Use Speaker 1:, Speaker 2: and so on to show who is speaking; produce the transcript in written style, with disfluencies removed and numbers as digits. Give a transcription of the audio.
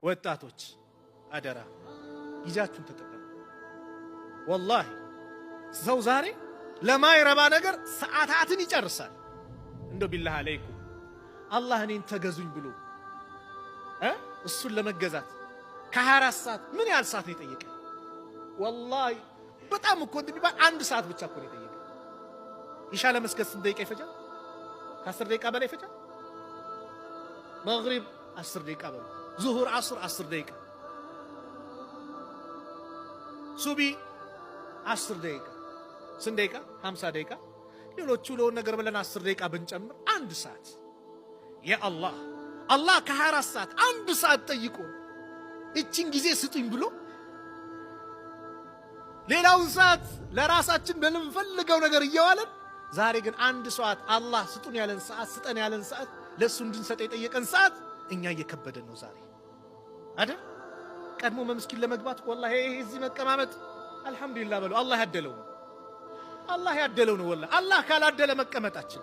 Speaker 1: ወጣቶች አደራ ጊዜያችሁን ተጠቀሙ። ወላሂ ሰው ዛሬ ለማይረባ ነገር ሰዓታትን ይጨርሳል። እንደው ቢላህ አለይኩም አላህ እኔን ተገዙኝ ብሎ እሱን ለመገዛት ከ24 ሰዓት ምን ያህል ሰዓት ነው የጠየቀ? ወላሂ በጣም እኮ እንደሚባል 1 ሰዓት ብቻ እኮ ነው የጠየቀ። ኢሻ ለመስገድ ስንት ደቂቃ ይፈጃል? ከ10 ደቂቃ በላይ ይፈጃል። መግሪብ 10 ደቂቃ በላይ፣ ዙሁር 10 ደቂቃ፣ ሱቢ 10 ደቂቃ። ስንት ደቂቃ? 50 ደቂቃ። ሌሎቹ ለሆነ ነገር ብለን 10 ደቂቃ ብንጨምር 1 ሰዓት። ያ አላህ ከ24 ሰዓት 1 ሰዓት ጠይቆ እቺን ጊዜ ስጡኝ ብሎ ሌላውን ሰዓት ለራሳችን በምንፈልገው ነገር እየዋለን ዛሬ ግን 1 ሰዓት አላህ ስጡን ያለን ሰዓት ስጠን ያለን ሰዓት ለሱ እንድንሰጥ የጠየቀን ሰዓት እኛ እየከበደን ነው ዛሬ አይደል? ቀድሞ መስጊድ ለመግባት ወላሂ እዚህ መቀማመጥ አልহামዱሊላህ በለው አላህ ያደለው ነው። ወላሂ አላህ ካላደለ መቀመጣችን